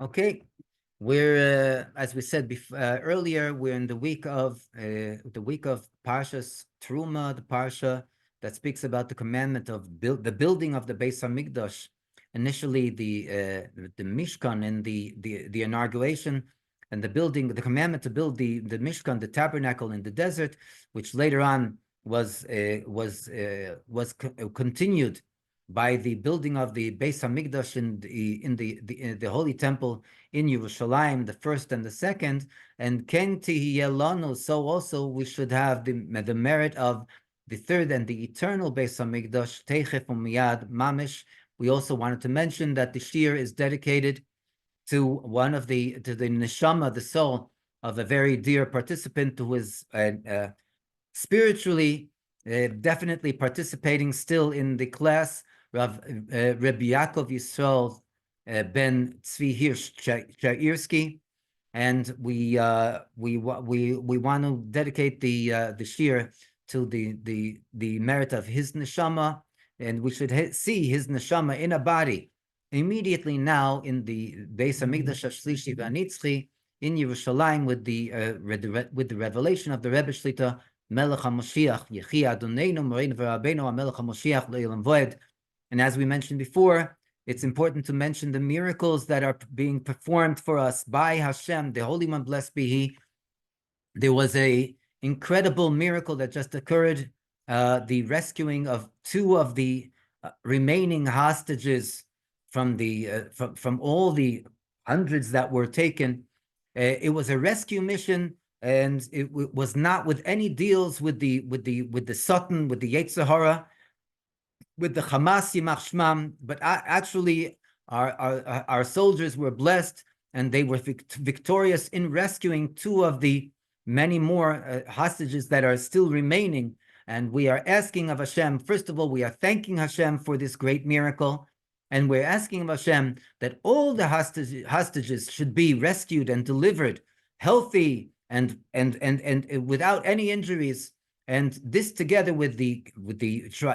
Okay, we're as we said earlier, we're in the week of Parshas Terumah, the parsha that speaks about the commandment of the building of the Beis Hamikdash. Initially, the Mishkan and the inauguration and the building, the commandment to build the Mishkan, the tabernacle in the desert, which later on was continued by the building of the Beis Hamikdash in the Holy Temple in Yerushalayim, the first and the second, and Ken Tihiyelanu, so also we should have the merit of the third and the eternal Beis Hamikdash, Teichef Umiyad Mamish. We also wanted to mention that the shir is dedicated to the neshama, the soul of a very dear participant who is spiritually definitely participating still in the class, Rebbe Yaakov Yisrael ben Tzvi Hirsch Chairsky, and we want to dedicate the shir to the merit of his neshama, and we should see his neshama in a body immediately now in the Beis Hamikdash Shlishi V'Anitzchi in Yerushalayim with the revelation of the Rebbe Shlitah Melech HaMoshiach Yechi Adoneinu Moreinu V'Rabbeinu Melech HaMoshiach Le'olam Voed. And as we mentioned before, it's important to mention the miracles that are being performed for us by Hashem, the Holy One, blessed be He. There was a incredible miracle that just occurred, the rescuing of two of the remaining hostages from all the hundreds that were taken. It was a rescue mission, and it was not with any deals with the Satan, with the Yetzer Hara, with the Hamas Yimach Shmam, but actually our soldiers were blessed, and they were victorious in rescuing two of the many more hostages that are still remaining. And we are asking of Hashem, first of all, we are thanking Hashem for this great miracle, and we're asking of Hashem that all the hostages should be rescued and delivered healthy and without any injuries. And this, together with the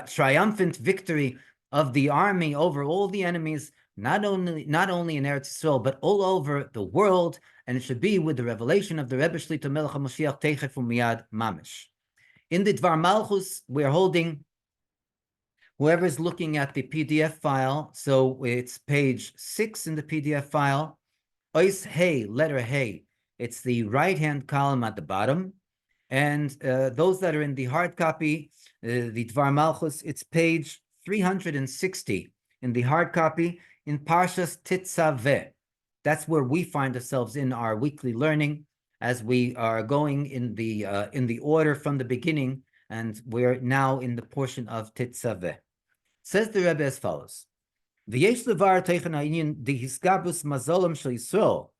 triumphant victory of the army over all the enemies, not only in Eretz Yisrael, but all over the world, and it should be with the revelation of the Rebbe Shlitah Melech HaMoshiach Teichef Umiyad Mamish. In the Dvar Malchus, we're holding, whoever's looking at the PDF file, so it's page 6 in the PDF file, Ois Hey, letter Hey. It's the right-hand column at the bottom. And those that are in the hard copy, the Dvar Malchus, it's page 360 in the hard copy in Parshas Tetzaveh. That's where we find ourselves in our weekly learning, as we are going in the order from the beginning, and we're now in the portion of Tetzaveh. Says the Rebbe as follows: V'yesh levar teichen ha'inyan dehiskabus mazolam shel Yisrael,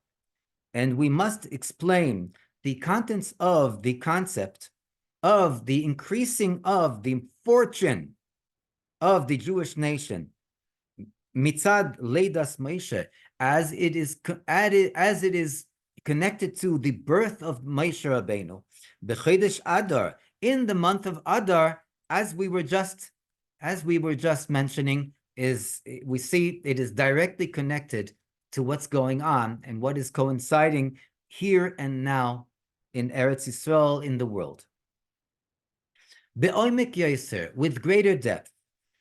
and we must explain the contents of the concept of the increasing of the fortune of the Jewish nation, mitzad leidas Moshe, as it is connected to the birth of Moshe Rabbeinu, b'chodesh Adar, in the month of Adar, as we were just mentioning, we see it is directly connected to what's going on and what is coinciding here and now in Eretz Yisrael, in the world. Be'omek Yaiser, with greater depth.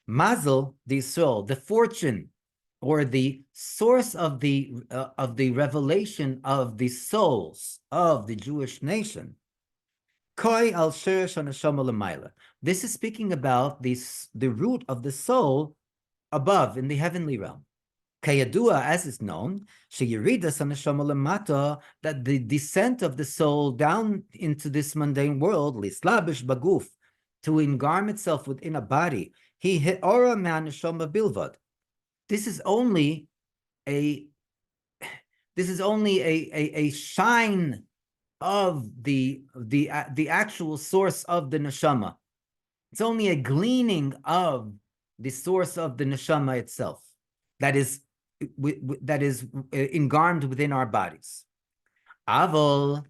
Mazel, the Yisrael, the fortune, or the source of the revelation of the souls of the Jewish nation. Koi al sheresh haneshama l'mayla. This is speaking about the root of the soul above in the heavenly realm. Kayadua, as is known, sheyiridas haneshama lemata, that the descent of the soul down into this mundane world, lislabish baguf, to engarm itself within a body, he he'ora me'haneshama bilvad. This is only a shine of the actual source of the neshama. It's only a gleaning of the source of the neshama itself that is engarmed within our bodies. Avol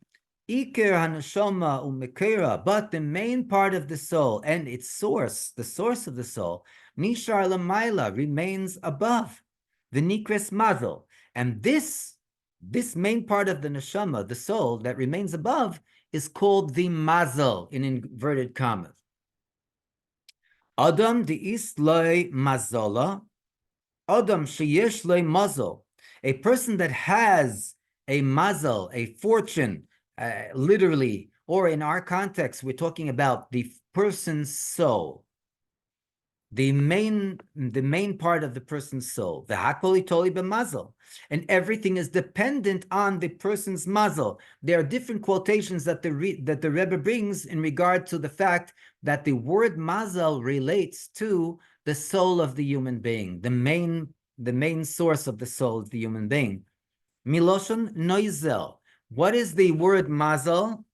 iker haneshama umekera, but the main part of the soul and its source, the source of the soul, nishar lamaila, remains above the nikres mazel, and this This main part of the neshama, the soul that remains above, is called the mazel in inverted commas. Adam de'is loy mazola, Adam sheyesh loy mazel. A person that has a mazel, a fortune, literally, or in our context, we're talking about the person's soul. The main part of the person's soul, the hakoli toli b'mazel, and everything is dependent on the person's mazel. There are different quotations that the Rebbe brings in regard to the fact that the word mazel relates to the soul of the human being, the main source of the soul of the human being. Miloshon noizel. What is the word mazel?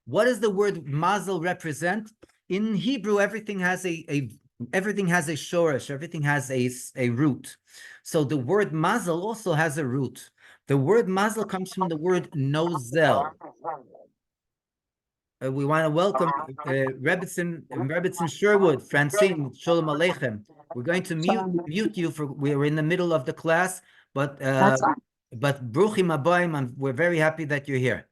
What does the word mazel represent? In Hebrew, everything has a shorish, everything has a root. So the word mazel also has a root. The word mazel comes from the word nozel. We want to welcome Rebbe Sherwood, Francine, Shalom Aleichem. We're going to mute you we're in the middle of the class, but Bruchim Abayim, we're very happy that you're here.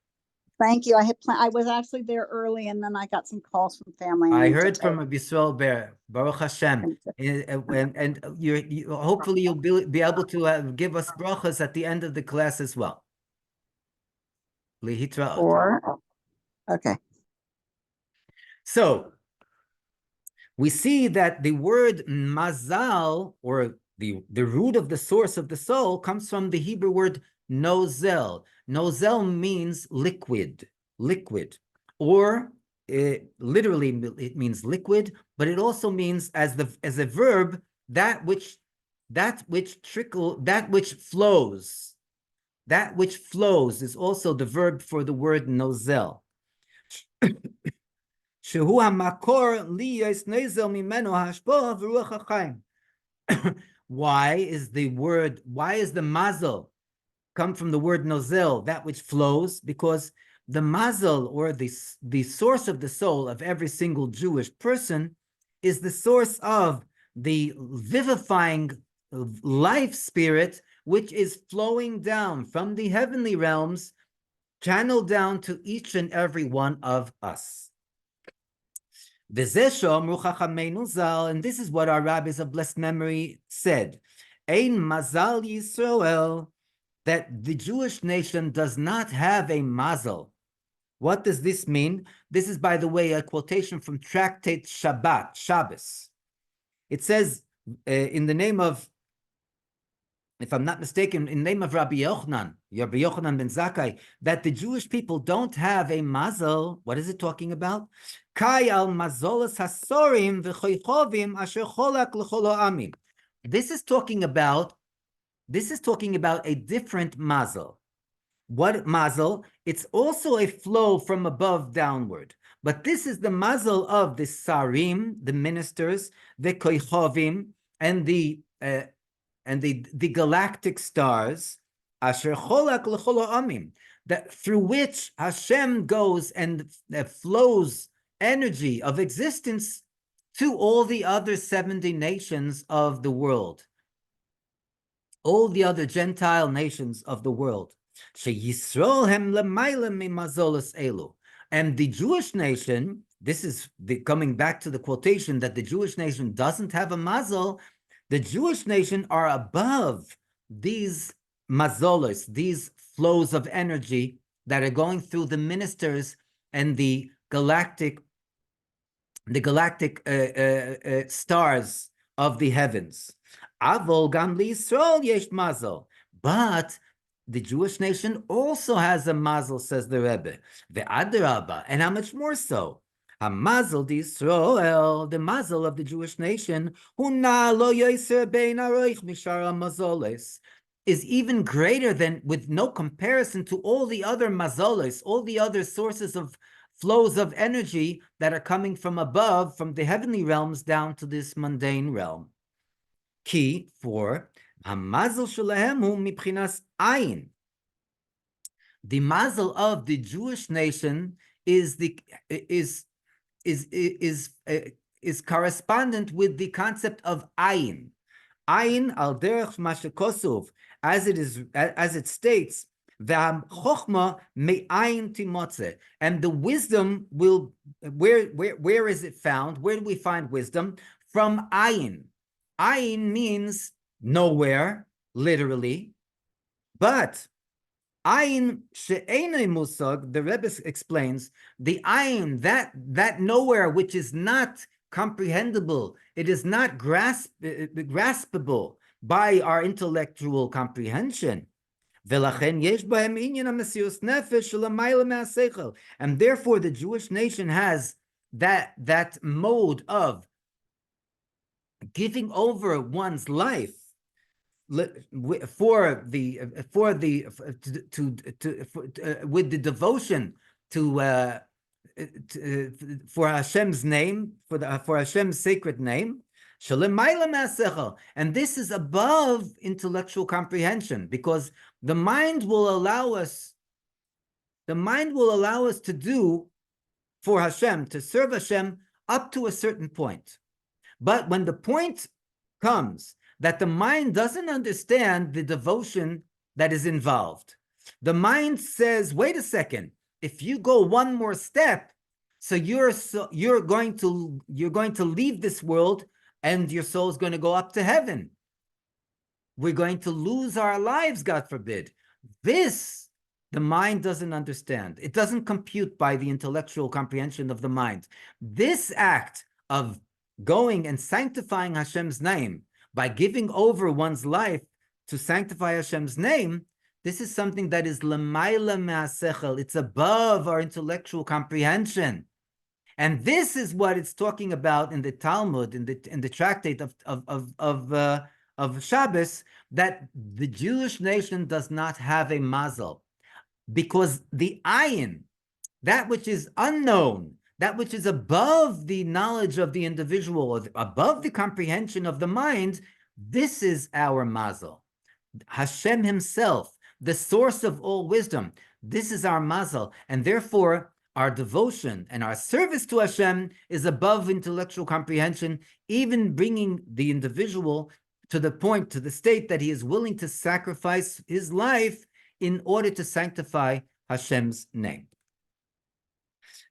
Thank you. I was actually there early, and then I got some calls from family. I heard from Rabbi Yisrael Ber, Baruch Hashem, and you hopefully you'll be able to give us brachas at the end of the class as well. Okay. So we see that the word mazal, or the root of the source of the soul, comes from the Hebrew word nozel. Nozel means liquid, or literally it means liquid, but it also means as a verb that which flows. That which flows is also the verb for the word nozel. Shehu hamakor liyos nozel mimeno hashpah v'ruach hachaim. Why is the mazel come from the word nozel, that which flows? Because the mazel, or the source of the soul of every single Jewish person, is the source of the vivifying life spirit, which is flowing down from the heavenly realms, channeled down to each and every one of us. And this is what our rabbis of blessed memory said. Ein mazal Yisrael, that the Jewish nation does not have a mazel. What does this mean? This is, by the way, a quotation from Tractate Shabbos. It says, in the name of, if I'm not mistaken, in the name of Rabbi Yochanan ben Zakkai, that the Jewish people don't have a mazel. What is it talking about? Kai al mazolas hasorim v'choichovim asher cholak l'cholo amim. This is talking about a different mazel. What mazel? It's also a flow from above downward. But this is the mazel of the sarim, the ministers, the koichovim, and the galactic stars, asher cholak l'cholo amim, that through which Hashem goes and flows energy of existence to all the other 70 nations of the world, all the other Gentile nations of the world. And the Jewish nation, this is coming back to the quotation that the Jewish nation doesn't have a mazel. The Jewish nation are above these mazolos, these flows of energy that are going through the ministers and the galactic stars of the heavens. Avol gam liYisrael yesh mazel. But the Jewish nation also has a mazel, says the Rebbe. Ve'adraba, and how much more so? Hamazel d'Yisrael, the mazel of the Jewish nation, huna lo yoser bein aroich mishar mazoles, is even greater than, with no comparison to all the other mazoles, all the other sources of flows of energy that are coming from above, from the heavenly realms down to this mundane realm. Key for hamazel shalahem hu mibchinas ayin. The mazel of the Jewish nation is correspondent with the concept of ayin. Ayin al derech mashekosov, as it states, v'chochma me'ayin timotze, and the wisdom will, where is it found? Where do we find wisdom? From ayin. Ayin means nowhere, literally, but ayin she'enei musag, the Rebbe explains, the ayin, that nowhere which is not comprehensible, it is not graspable by our intellectual comprehension. And therefore the Jewish nation has that mode of giving over one's life with the devotion for Hashem's name, for Hashem's sacred name. And this is above intellectual comprehension, because the mind will allow us to do for Hashem, to serve Hashem up to a certain point. But when the point comes that the mind doesn't understand the devotion that is involved, the mind says, wait a second, if you go one more step, so you're going to leave this world and your soul is going to go up to heaven. We're going to lose our lives, God forbid. This, the mind doesn't understand. It doesn't compute by the intellectual comprehension of the mind. This act of going and sanctifying Hashem's name by giving over one's life to sanctify Hashem's name, this is something that is l'mayla me'asechel. It's above our intellectual comprehension. And this is what it's talking about in the Talmud, in the tractate of Shabbos, that the Jewish nation does not have a mazel, because the ayin, that which is unknown, that which is above the knowledge of the individual, or above the comprehension of the mind, this is our mazel. Hashem himself, the source of all wisdom, this is our mazel, and therefore our devotion and our service to Hashem is above intellectual comprehension, even bringing the individual to the point, to the state that he is willing to sacrifice his life in order to sanctify Hashem's name.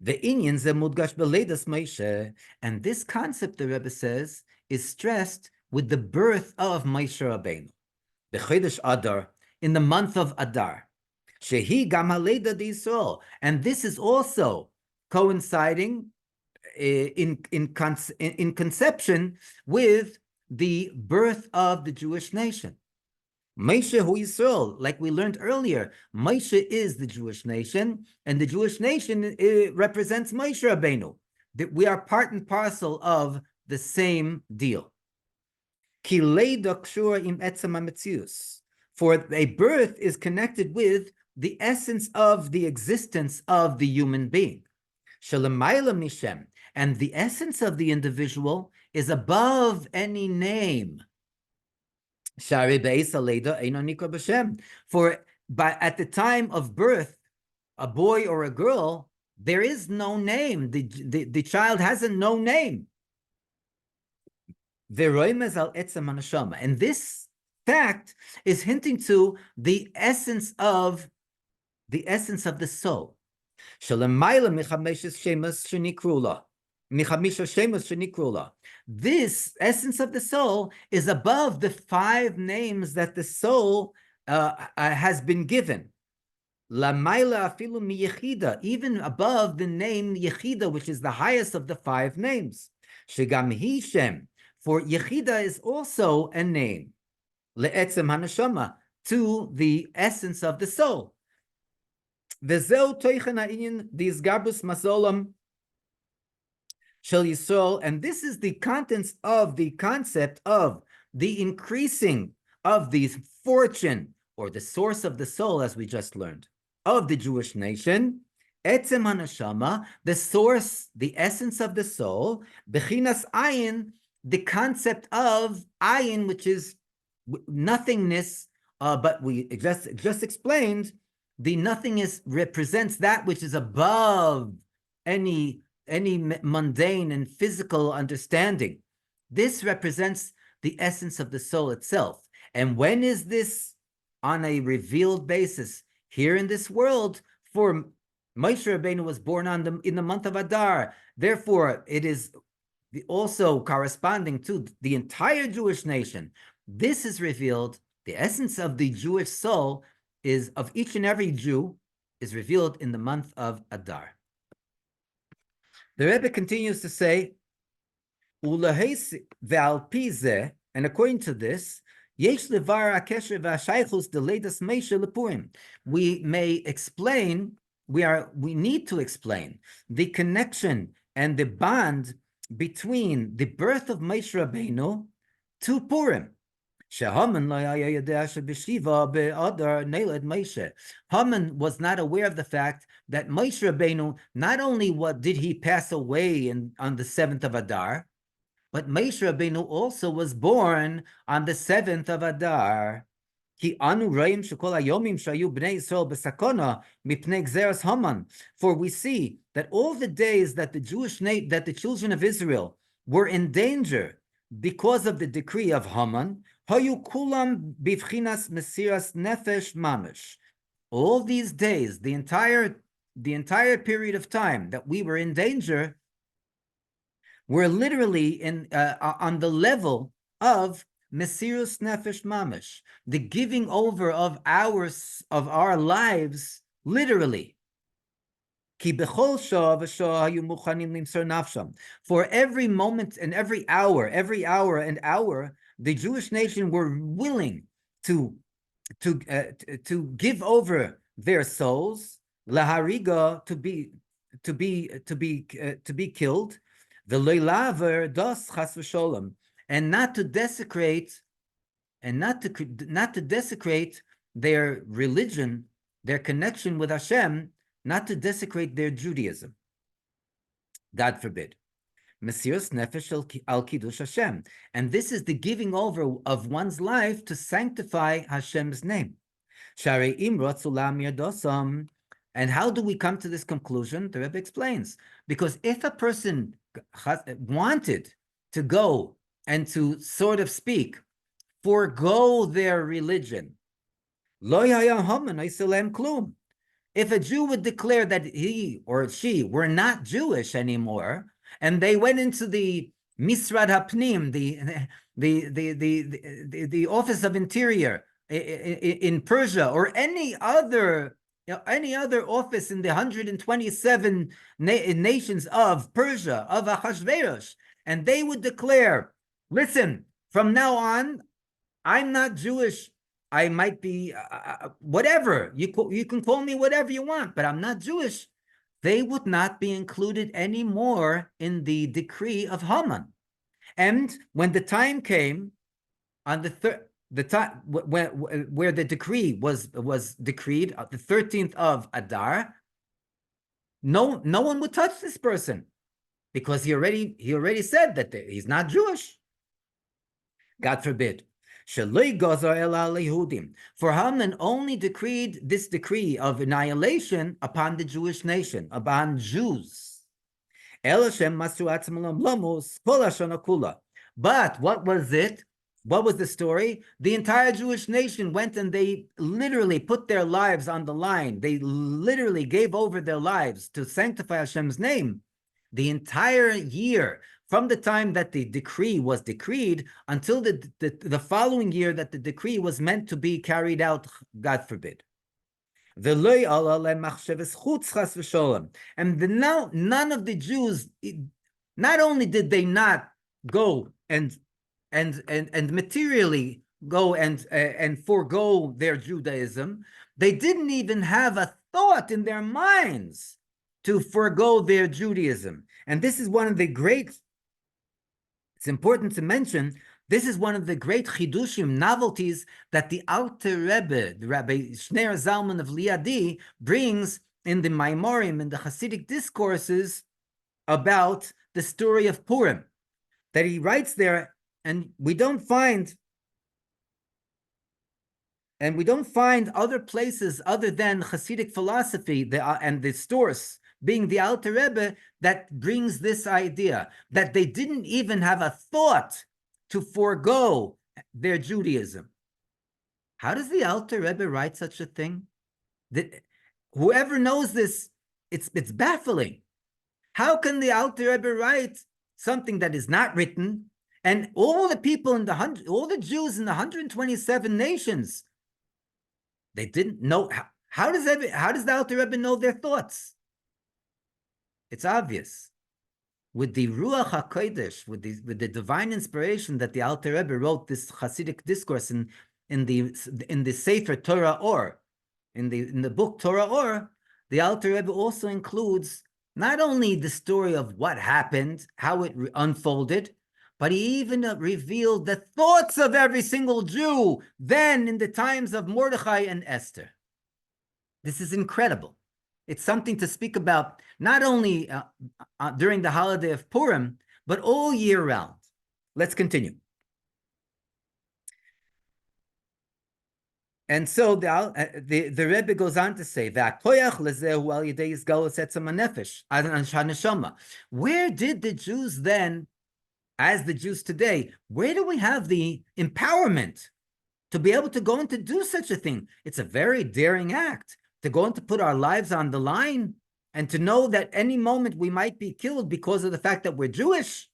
The Inyan ze mudgash beledas Moshe, and this concept, the Rebbe says, is stressed with the birth of Moshe Rabbeinu, the Chodesh Adar, in the month of Adar. Shehi gam haleda d'Yisrael, and this is also coinciding in conception with the birth of the Jewish nation. Moshe hu Yisrael, like we learned earlier, Moshe is the Jewish nation, and the Jewish nation represents Moshe Rabbeinu. That we are part and parcel of the same deal. Ki leida kshura im etzem hametzius, for a birth is connected with the essence of the existence of the human being. Shalamayla mishem, and the essence of the individual is above any name. Shari be'esa leida eino nikra b'shem, for at the time of birth, a boy or a girl, there is no name. The child has a no name. Veroimez al etzem haneshama, and this fact is hinting to the essence of the soul. Shalamayla michamishes shemas shenikrula, michamisha shemas shenikrula. This essence of the soul is above the 5 names that the soul has been given. Lamayla afilu mi yechida, even above the name yechida, which is the highest of the 5 names. Shegam hi shem, for yechida is also a name. Le'etzem haneshama, to the essence of the soul. Vezeu toichen ha'inyan d'izgarbus mazolam shel Yisrael, and this is the contents of the concept of the increasing of the fortune, or the source of the soul, as we just learned, of the Jewish nation. Etzem haneshama, the source, the essence of the soul. Bechinas ayin, the concept of ayin, which is nothingness, but we just explained, the nothingness represents that which is above any mundane and physical understanding. This represents the essence of the soul itself. And when is this on a revealed basis? Here in this world, for Moshe Rabbeinu was born in the month of Adar. Therefore, it is also corresponding to the entire Jewish nation. This is revealed. The essence of the Jewish soul is of each and every Jew is revealed in the month of Adar. The Rebbe continues to say, and according to this, we may explain, we need to explain the connection and the bond between the birth of Moshe Rabbeinu to Purim. Haman was not aware of the fact that Moshe Rabbeinu, not only did he pass away on the 7th of Adar, but Moshe Rabbeinu also was born on the 7th of Adar. For we see that all the days that the children of Israel were in danger because of the decree of Haman, all these days, the entire period of time that we were in danger, were literally on the level of Mesirus Nefesh Mamish, the giving over of our lives, literally. For every moment and every hour and hour, the Jewish nation were willing to give over their souls, lahariga, to be killed, the leilaver das chas v'sholem, and not to desecrate their religion, their connection with Hashem, not to desecrate their Judaism. God forbid. Mesirus nefesh al kiddush Hashem, and this is the giving over of one's life to sanctify Hashem's name. Sharei im ratzu lamir dosam. And how do we come to this conclusion? The Rebbe explains, because if a person wanted to go and to, sort of speak, forego their religion, lo hayam klum. If a Jew would declare that he or she were not Jewish anymore, and they went into the Misrad HaPnim, the Office of Interior in Persia, or any other office in the 127 nations of Persia, of Ahasuerus, and they would declare, listen, from now on, I'm not Jewish. I might be whatever. You can call me whatever you want, but I'm not Jewish. They would not be included anymore in the decree of Haman. And when the time came, on the time where the decree was decreed, the 13th of Adar, no one would touch this person, because he already said that he's not Jewish. God forbid. For Haman only decreed this decree of annihilation upon the Jewish nation, upon Jews. But what was it? What was the story? The entire Jewish nation went and they literally put their lives on the line. They literally gave over their lives to sanctify Hashem's name. The entire year, from the time that the decree was decreed until the following year that the decree was meant to be carried out, God forbid. And now none of the Jews, not only did they not go and materially go and forego their Judaism, they didn't even have a thought in their minds to forego their Judaism. And this is one of the great, it's important to mention, this is one of the great chidushim, novelties, that the Alter Rebbe, the Rabbi Shneir Zalman of Liadi, brings in the Maimorim, in the Hasidic discourses about the story of Purim, that he writes there, and we don't find other places other than Hasidic philosophy and the source being the Alter Rebbe that brings this idea, that they didn't even have a thought to forego their Judaism. How does the Alter Rebbe write such a thing? Whoever knows this, it's baffling. How can the Alter Rebbe write something that is not written, and all the people in all the Jews in the 127 nations, they didn't know? How does the Alter Rebbe know their thoughts? It's obvious. With the Ruach HaKodesh, with the divine inspiration that the Alter Rebbe wrote this Hasidic discourse in the Sefer Torah Or, in the book Torah Or, the Alter Rebbe also includes not only the story of what happened, how it unfolded, but he even revealed the thoughts of every single Jew then in the times of Mordechai and Esther. This is incredible. It's something to speak about not only during the holiday of Purim, but all year round. Let's continue. And so the Rebbe goes on to say, where did the Jews then, as the Jews today, where do we have the empowerment to be able to go and to do such a thing? It's a very daring act, to go and to put our lives on the line and to know that any moment we might be killed because of the fact that we're Jewish.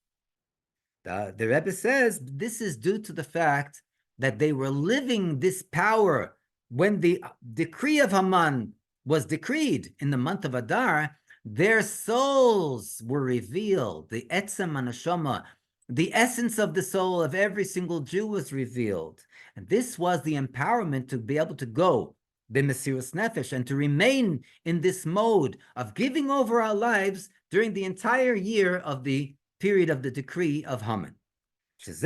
The Rebbe says this is due to the fact that they were living this power when the decree of Haman was decreed in the month of Adar. Their souls were revealed. The etzem haneshama, the essence of the soul of every single Jew was revealed. And this was the empowerment to be able to go b'mesirus nefesh and to remain in this mode of giving over our lives during the entire year of the period of the decree of Haman. And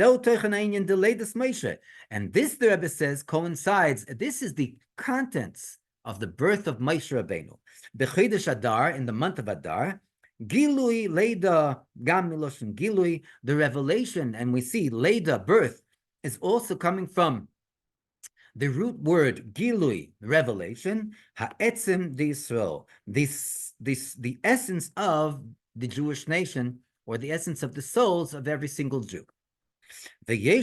this, the Rebbe says, coincides. This is the contents of the birth of Moshe Rabbeinu. B'chodesh Adar, in the month of Adar, Gilui, Leida, Gam Miloshin Gilui, the revelation, and we see Leida, birth, is also coming from the root word Gilui, revelation, Ha'etzim d'Yisrael, the essence of the Jewish nation, or the essence of the souls of every single Jew. And we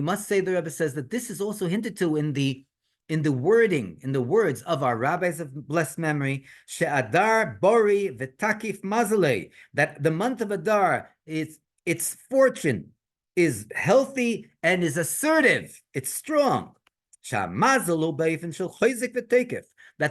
must say, the Rebbe says, that this is also hinted to in the wording, in the words of our rabbis of blessed memory, She'adar Bori V'Takif Mazalei, that the month of Adar, its fortune is healthy and is assertive, it's strong. That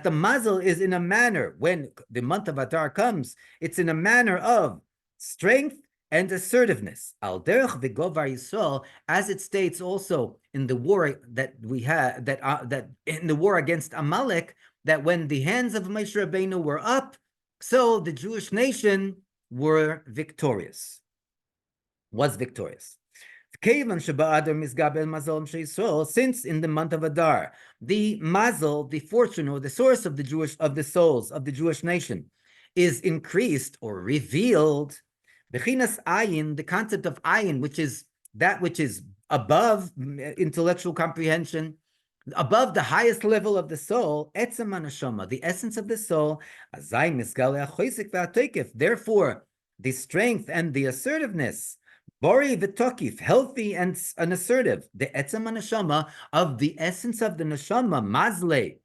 the mazel is in a manner, when the month of Adar comes, it's in a manner of strength and assertiveness. Al derech v'govar Yisrael, as it states also in the war that we had, that in the war against Amalek, that when the hands of Moshe Rabbeinu were up, so the Jewish nation was victorious. Since in the month of Adar, the mazel, the fortune or the source of the souls of the Jewish nation, is increased or revealed. Bechinas ayin, the concept of ayin, which is that which is above intellectual comprehension, above the highest level of the soul, etzem haneshama, the essence of the soul, azay misgaleh choisik v'atokif. Therefore, the strength and the assertiveness, bori v'tokif, healthy and assertive, the etzem haneshama of the essence of the neshama, mazle,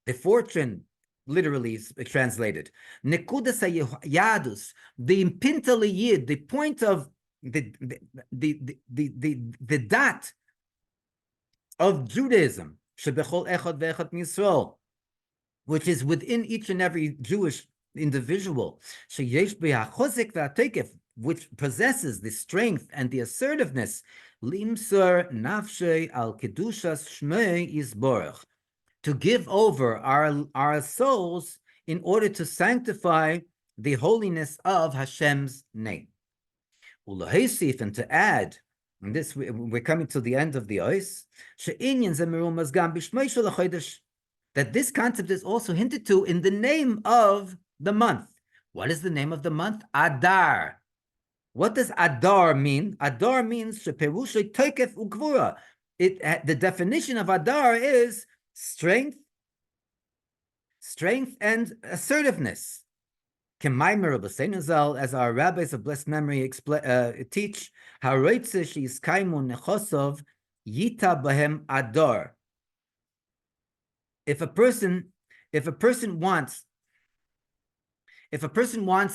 the fortune, literally is translated. Nekudas yadus, the impintal yid, the point of the dot of Judaism, shebechol echad ve'echad misrael, which is within each and every Jewish individual, sheyesh be'achosik ve'atekef, which possesses the strength and the assertiveness, limser nafshei al kedushas shmei yisborach, to give over our souls in order to sanctify the holiness of Hashem's name. Ulahesif, and to add, and this we're coming to the end of the ois, that this concept is also hinted to in the name of the month. What is the name of the month? Adar. What does Adar mean? Adar means sheperushay toikef ugvura. The definition of Adar is strength and assertiveness. Kemaimer Rabbeinu Zal, as our rabbis of blessed memory teach, Haroitze she'iskaimu nechosov yita bahem ador. If a person wants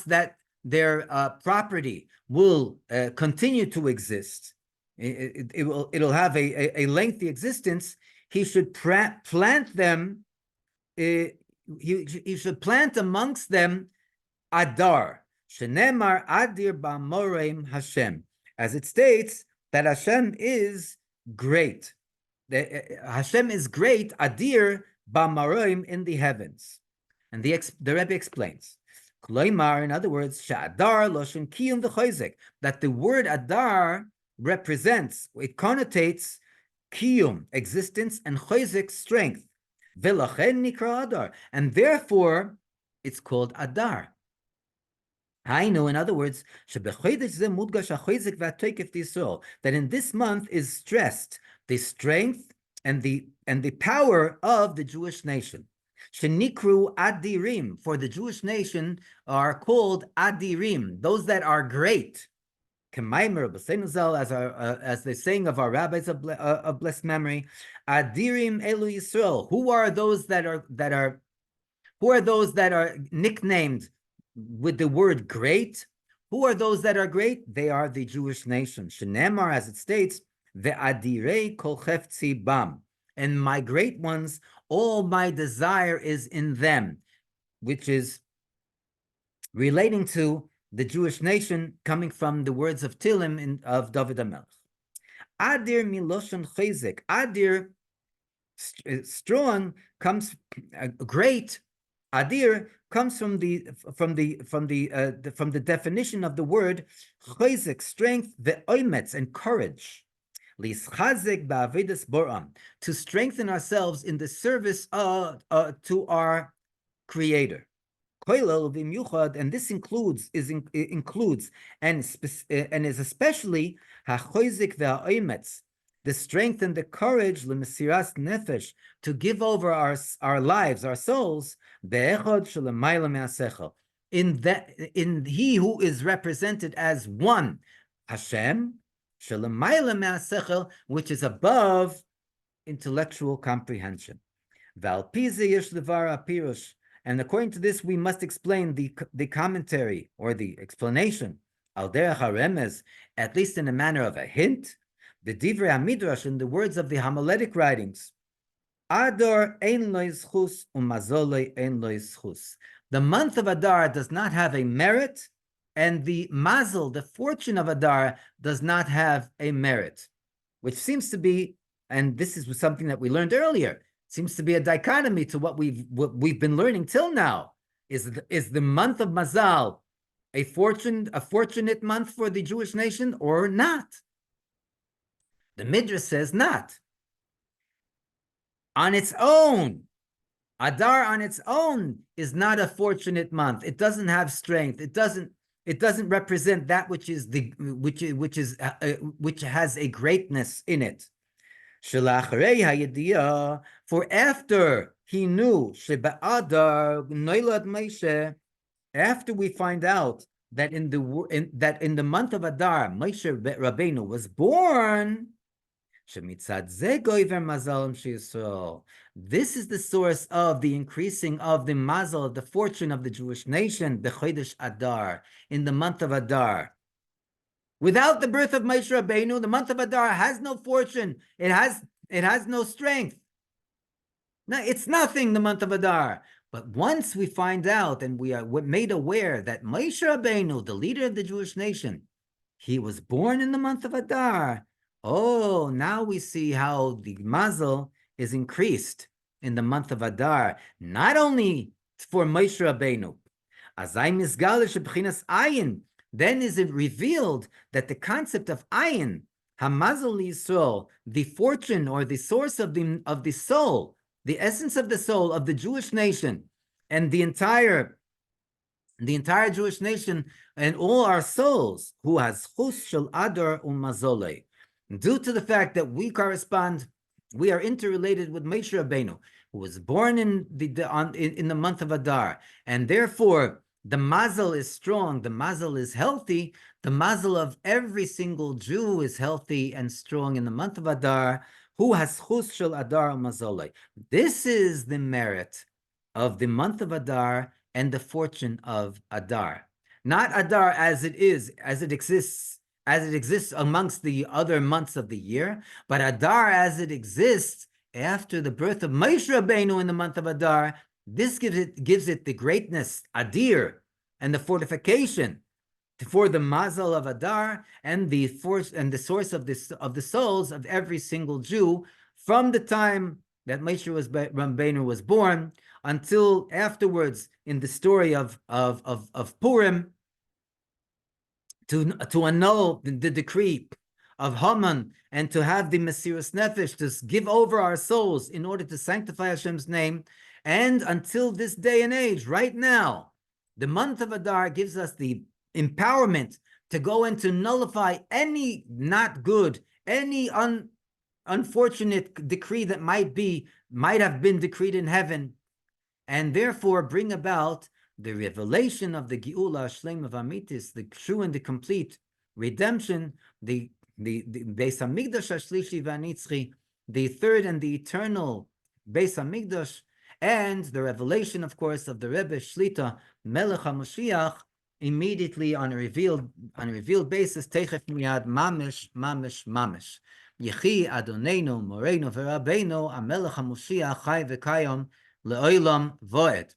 that their property will continue to exist, it'll have a lengthy existence, he should plant them. He should plant amongst them Adar, Shenemar Adir Ba'Moreim Hashem, as it states that Hashem is great. Hashem is great, Adir Ba'Moreim, in the heavens. And the Rebbe explains, Kloimar, in other words, Sha'adar Loshen Kiyum V'Choizek, that the word Adar represents, it connotates Kiyum, existence, and Choizek, strength. V'lachen Nikra Adar, and therefore it's called Adar. I know, in other words, that in this month is stressed the strength and the power of the Jewish nation. Shenikru Adirim, for the Jewish nation are called Adirim, those that are great. As the saying of our rabbis of blessed memory, Adirim Elu Yisrael. Who are those that are nicknamed with the word great? Who are those that are great? They are the Jewish nation. Shenemar, as it states, ve'adirei kol chefzi bam, and my great ones, all my desire is in them, which is relating to the Jewish nation, coming from the words of Tilim of David HaMelech. Adir miloshen chezek. Adir, strong, comes great. Adir comes from the definition of the word chayzik, strength, ve'oimetz, and courage. Lischazek ba'avedas boram, to strengthen ourselves in the service to our Creator. And this includes and is especially ha'chayzik ve'oimetz, the strength and the courage, l'mesiras nefesh, to give over our lives, our souls, be'echad shelemayla me'asechel, in he who is represented as one, Hashem, shelemayla me'asechel, which is above intellectual comprehension. V'alpize yesh Dvar apirush, and according to this, we must explain the commentary or the explanation, al derech haremez, at least in a manner of a hint. The Divrei HaMidrash, in the words of the Homiletics writings, Adar ein lo zchus umazole ein lo zchus. The month of Adar does not have a merit, and the mazel, the fortune of Adar, does not have a merit, which seems to be, and this is something that we learned earlier, seems to be a dichotomy to what we've been learning till now. Is the month of Mazal a fortunate month for the Jewish nation or not? The Midrash says not. On its own, Adar on its own is not a fortunate month. It doesn't have strength. It doesn't represent that which has a greatness in it. For after he knew after we find out that in the month of Adar, Moshe Rabbeinu was born, this is the source of the increasing of the mazel, the fortune of the Jewish nation, b'chodesh Adar, in the month of Adar. Without the birth of Moshe Rabbeinu, the month of Adar has no fortune. It has no strength. No, it's nothing, the month of Adar. But once we find out and we are made aware that Moshe Rabbeinu, the leader of the Jewish nation, he was born in the month of Adar. Oh, now we see how the mazel is increased in the month of Adar, not only for Moshe Rabbeinu. Azay misgalish b'chinas ayin. Then is it revealed that the concept of ayin, hamazel Yisrael, the fortune or the source of the soul, the essence of the soul of the Jewish nation, and the entire Jewish nation and all our souls, who has chus shel adar umazole, due to the fact that we are interrelated with Moshe Rabbeinu, who was born in the month of Adar, and therefore the mazel is strong, the mazel is healthy, the mazel of every single Jew is healthy and strong in the month of Adar. Who has chus shel Adar mazolei? This is the merit of the month of Adar and the fortune of Adar. Not Adar as it is, as it exists amongst the other months of the year, but Adar as it exists after the birth of Moshe Rabbeinu in the month of Adar. This gives it the greatness, Adir, and the fortification for the mazel of Adar and the force and the source of the souls of every single Jew from the time that Moshe Rabbeinu was born until afterwards in the story of Purim, to annul the decree of Haman and to have the Mesiras Nefesh, to give over our souls in order to sanctify Hashem's name. And until this day and age, right now, the month of Adar gives us the empowerment to go and to nullify any not good, any unfortunate decree that might have been decreed in heaven, and therefore bring about the revelation of the Geula Shlema Vamitis, the true and the complete redemption, the Beis Hamikdash Ashlishi Vanitzchi, the third and the eternal Beis Hamikdash, and the revelation, of course, of the Rebbe Shlitah Melech HaMashiach, immediately on a revealed basis. Techef miyad mamish mamish mamish. Yechi Adonenu Moreinu VeRabbeinu HaMelech HaMashiach Chai v'Kayom leOlam Voed.